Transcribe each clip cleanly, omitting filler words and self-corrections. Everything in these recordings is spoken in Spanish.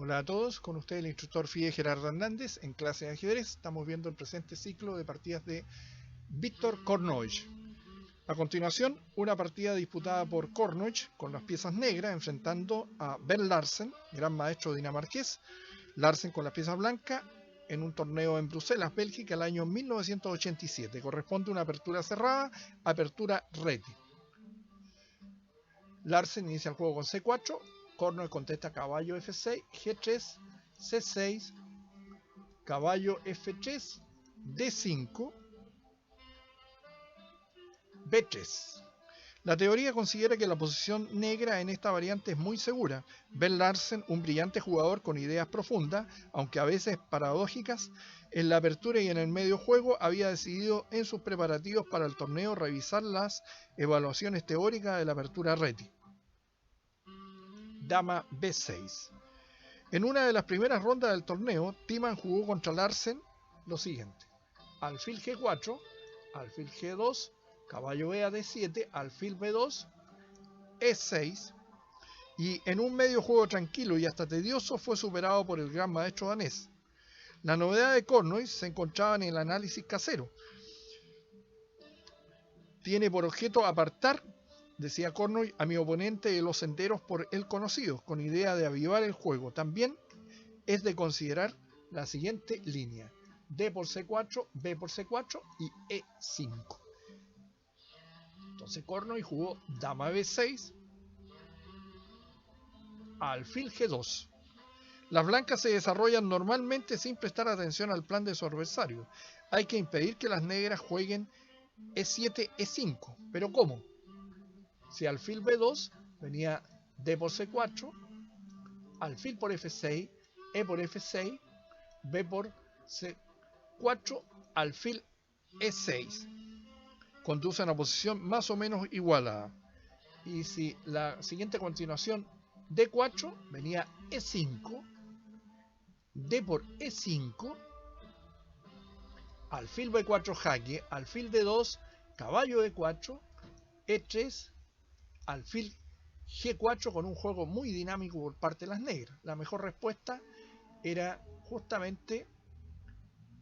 Hola a todos, con usted el instructor FIDE Gerardo Hernández en clase de ajedrez. Estamos viendo el presente ciclo de partidas de Víctor Kornoich. A continuación, una partida disputada por Kornoich con las piezas negras enfrentando a Ben Larsen, gran maestro dinamarqués. Larsen con las piezas blancas en un torneo en Bruselas, Bélgica, el año 1987. Corresponde a una apertura cerrada, apertura Reti. Larsen inicia el juego con C4, Kornoich contesta caballo F6, G3, C6, caballo F3, D5, B3. La teoría considera que la posición negra en esta variante es muy segura. Ben Larsen, un brillante jugador con ideas profundas, aunque a veces paradójicas, en la apertura y en el medio juego había decidido en sus preparativos para el torneo revisar las evaluaciones teóricas de la apertura Reti. Dama B6. En una de las primeras rondas del torneo, Timan jugó contra Larsen lo siguiente: alfil G4, alfil G2, caballo E a D7, alfil B2, E6, y en un medio juego tranquilo y hasta tedioso fue superado por el gran maestro danés. La novedad de Kornoich se encontraba en el análisis casero. Tiene por objeto apartar, decía Kornoich, a mi oponente de los senderos por él conocidos, con idea de avivar el juego. También es de considerar la siguiente línea: D por C4, B por C4 y E5. Entonces Kornoich jugó dama B6, alfil G2. Las blancas se desarrollan normalmente sin prestar atención al plan de su adversario. Hay que impedir que las negras jueguen E7, E5. ¿Pero cómo? Si alfil B2 venía D por C4, alfil por F6, E por F6, B por C4, alfil E6. Conduce a una posición más o menos igualada. Y si la siguiente continuación D4 venía E5, D por E5, alfil B4 jaque, alfil D2, caballo E4, E3, alfil G4 con un juego muy dinámico por parte de las negras. La mejor respuesta era justamente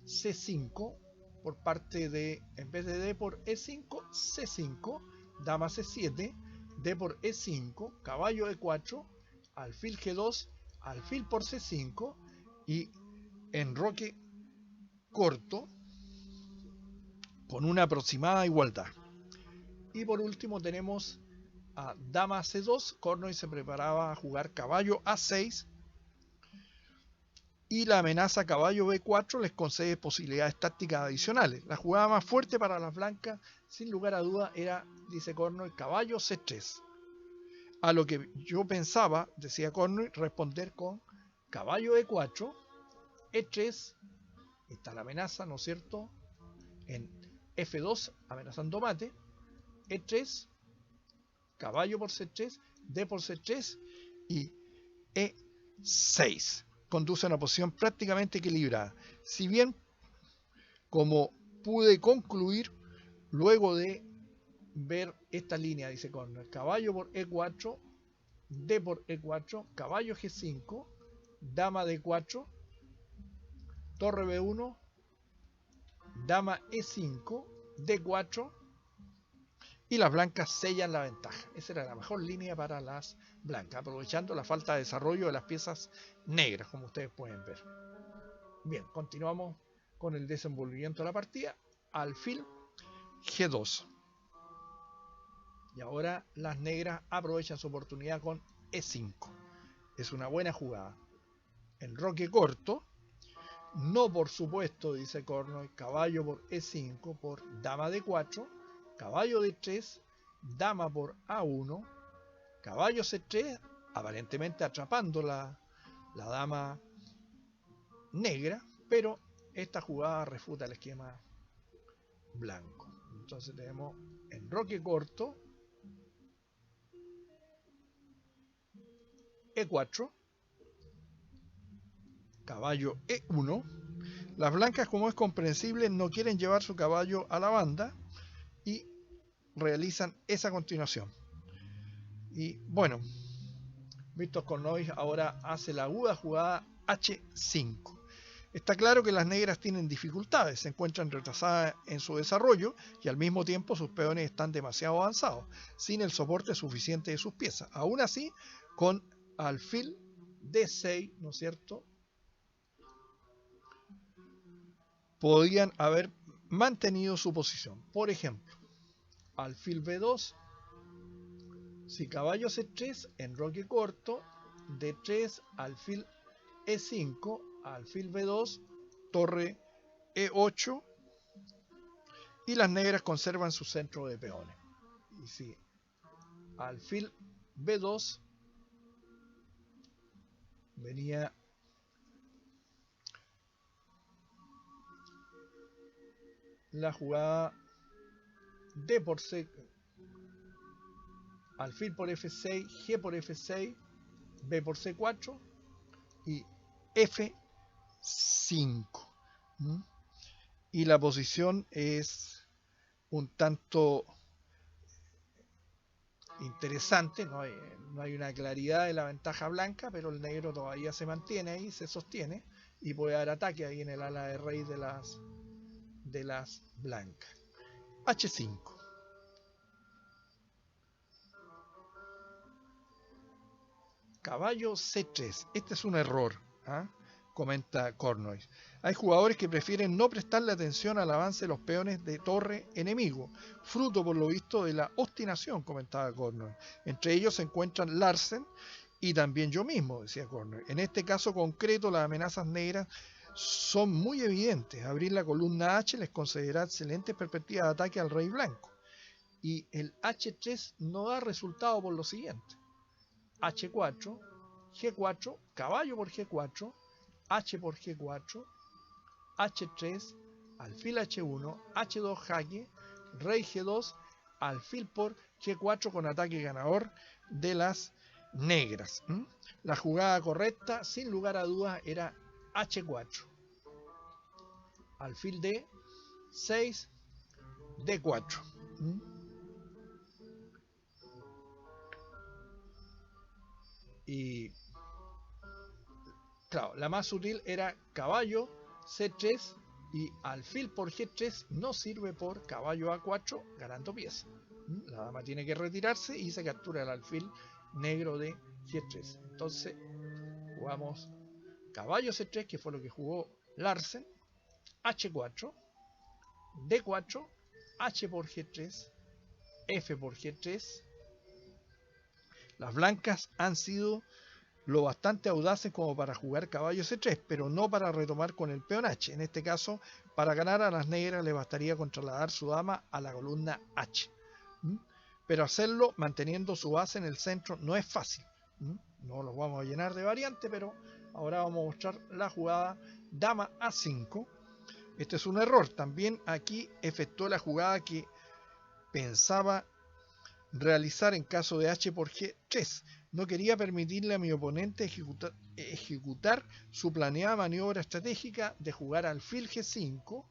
C5 por parte de, en vez de D por E5, C5, dama C7, D por E5, caballo E4, alfil G2, alfil por C5 y enroque corto con una aproximada igualdad. Y por último tenemos a dama C2. Kornoich se preparaba a jugar caballo A6 y la amenaza caballo B4 les concede posibilidades tácticas adicionales. La jugada más fuerte para las blancas, sin lugar a duda, era, dice Kornoich, caballo C3. A lo que yo pensaba, decía Kornoich, responder con caballo E4, E3, está la amenaza, ¿no es cierto?, en F2, amenazando mate, E3, caballo por C3, D por C3 y E6. Conduce a una posición prácticamente equilibrada. Si bien, como pude concluir luego de ver esta línea, dice Kornoich, caballo por E4, D por E4, caballo G5, dama D4, torre B1, dama E5, D4, y las blancas sellan la ventaja. Esa era la mejor línea para las blancas, aprovechando la falta de desarrollo de las piezas negras, como ustedes pueden ver. Bien, continuamos con el desenvolvimiento de la partida. Alfil G2. Y ahora las negras aprovechan su oportunidad con E5. Es una buena jugada. Enroque corto. No, por supuesto, dice Kornoich, caballo por E5 por dama D4, caballo D3, dama por A1, caballo C3, aparentemente atrapando la dama negra, pero esta jugada refuta el esquema blanco. Entonces tenemos enroque corto, E4, caballo E1. Las blancas, como es comprensible, no quieren llevar su caballo a la banda y realizan esa continuación. Y bueno, Víctor Cornovis ahora hace la aguda jugada H5. Está claro que las negras tienen dificultades, se encuentran retrasadas en su desarrollo y al mismo tiempo sus peones están demasiado avanzados, sin el soporte suficiente de sus piezas. Aún así, con alfil D6, ¿no es cierto?, podían haber mantenido su posición. Por ejemplo, alfil B2, si caballo C3, enroque corto, D3, alfil E5, alfil B2, torre E8, y las negras conservan su centro de peones. Y si alfil B2, venía la jugada D por C, alfil por F6, G por F6, B por C4 y F5. Y la posición es un tanto interesante, no hay una claridad de la ventaja blanca, pero el negro todavía se mantiene ahí, se sostiene y puede dar ataque ahí en el ala de rey de las blancas. H5. Caballo C3. Este es un error, comenta Cornovis. Hay jugadores que prefieren no prestarle atención al avance de los peones de torre enemigo, fruto por lo visto de la obstinación, comentaba Cornovis. Entre ellos se encuentran Larsen y también yo mismo, decía Cornovis. En este caso concreto, las amenazas negras son muy evidentes. Abrir la columna H les concederá excelentes perspectivas de ataque al rey blanco. Y el H3 no da resultado por lo siguiente: H4, G4, caballo por G4, H por G4, H3, alfil H1, H2 jaque, rey G2, alfil por G4 con ataque ganador de las negras. La jugada correcta, sin lugar a dudas, era H4, alfil D6, D4. Y claro, la más sutil era caballo C3 y alfil por G3 no sirve por caballo A4 ganando pieza. La dama tiene que retirarse y se captura el alfil negro de G3. Entonces jugamos caballo C3, que fue lo que jugó Larsen, H4, D4, H por G3, F por G3. Las blancas han sido lo bastante audaces como para jugar caballo C3, pero no para retomar con el peón H. En este caso, para ganar a las negras le bastaría con trasladar su dama a la columna H. Pero hacerlo manteniendo su base en el centro no es fácil. No los vamos a llenar de variantes, pero ahora vamos a mostrar la jugada dama A5. Este es un error. También aquí efectuó la jugada que pensaba realizar en caso de H por G3. No quería permitirle a mi oponente ejecutar su planeada maniobra estratégica de jugar alfil G5,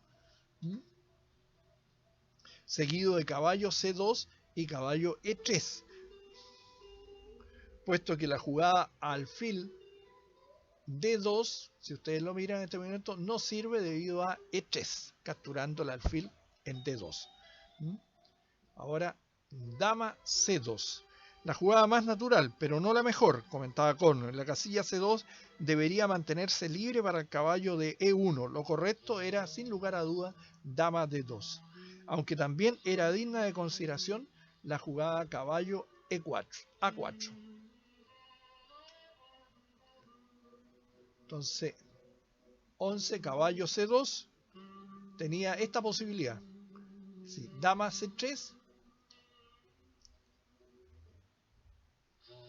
seguido de caballo C2 y caballo E3, puesto que la jugada alfil D2, si ustedes lo miran en este momento, no sirve debido a E3, capturando el alfil en D2. Ahora, dama C2. La jugada más natural, pero no la mejor, comentaba Cornovis. La casilla C2 debería mantenerse libre para el caballo de E1. Lo correcto era, sin lugar a duda, dama D2. Aunque también era digna de consideración la jugada caballo E4, A4. Entonces, 11 caballo C2 tenía esta posibilidad. Sí, dama C3.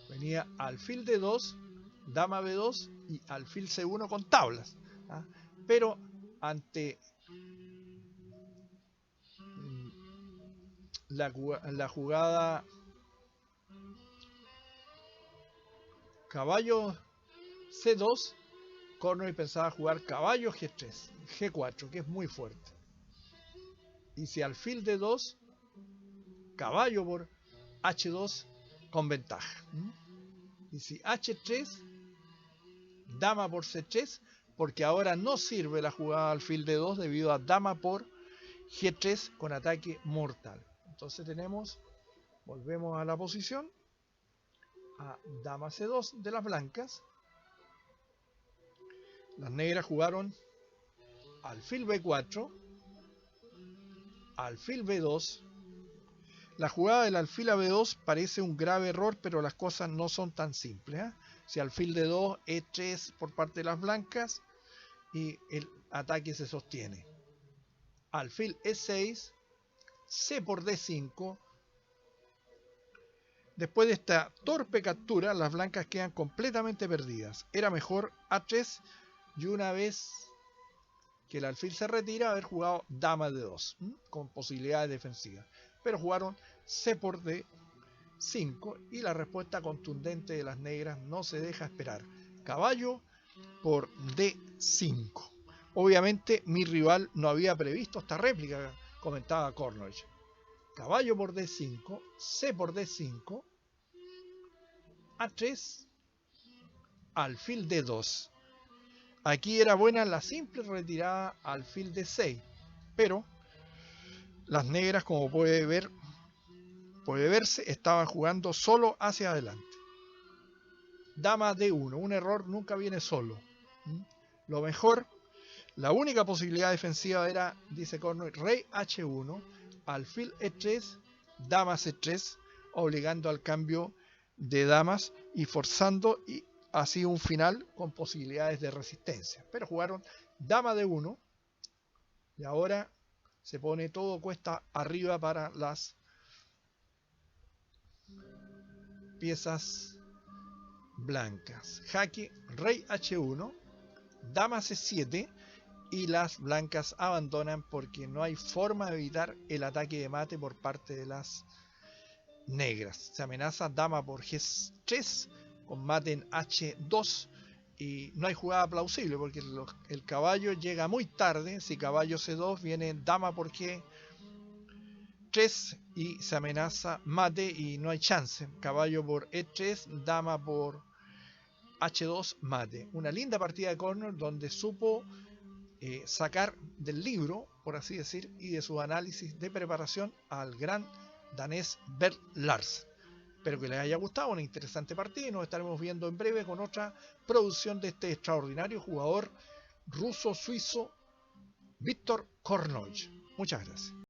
Venía alfil D2, dama B2 y alfil C1 con tablas. Pero ante la jugada caballo C2, Cornovis pensaba jugar caballo G3, G4, que es muy fuerte. Y si alfil D2, caballo por H2 con ventaja. Y si H3, dama por C3, porque ahora no sirve la jugada alfil de 2 debido a dama por G3 con ataque mortal. Entonces tenemos, volvemos a la posición, a dama C2 de las blancas. Las negras jugaron alfil B4, alfil B2. La jugada del alfil a B2 parece un grave error, pero las cosas no son tan simples, ¿eh? Si alfil D2, E3 por parte de las blancas y el ataque se sostiene. Alfil E6, C por D5. Después de esta torpe captura, las blancas quedan completamente perdidas. Era mejor A3 y una vez que el alfil se retira, haber jugado dama D2 con posibilidades defensivas. Pero jugaron C por D5 y la respuesta contundente de las negras no se deja esperar. Caballo por D5. Obviamente mi rival no había previsto esta réplica, comentaba Cornwell. Caballo por D5, C por D5, A3, alfil D2. Aquí era buena la simple retirada alfil D6, pero las negras, como puede verse, estaban jugando solo hacia adelante. Dama D1, un error nunca viene solo. Lo mejor, la única posibilidad defensiva era, dice Cornwell, rey H1, alfil E3, dama C3, obligando al cambio de damas y forzando y así un final con posibilidades de resistencia. Pero jugaron dama D1 y ahora se pone todo cuesta arriba para las piezas blancas. Jaque, rey H1, dama C7 y las blancas abandonan porque no hay forma de evitar el ataque de mate por parte de las negras. Se amenaza dama por G3 con mate en H2 y no hay jugada plausible porque el caballo llega muy tarde. Si caballo C2 viene dama por G3 y se amenaza mate y no hay chance. Caballo por E3, dama por H2, mate. Una linda partida de Cornwell donde supo sacar del libro, por así decir, y de su análisis de preparación al gran danés Bert Larsen. Espero que les haya gustado, una interesante partida y nos estaremos viendo en breve con otra producción de este extraordinario jugador ruso-suizo Viktor Cornwell. Muchas gracias.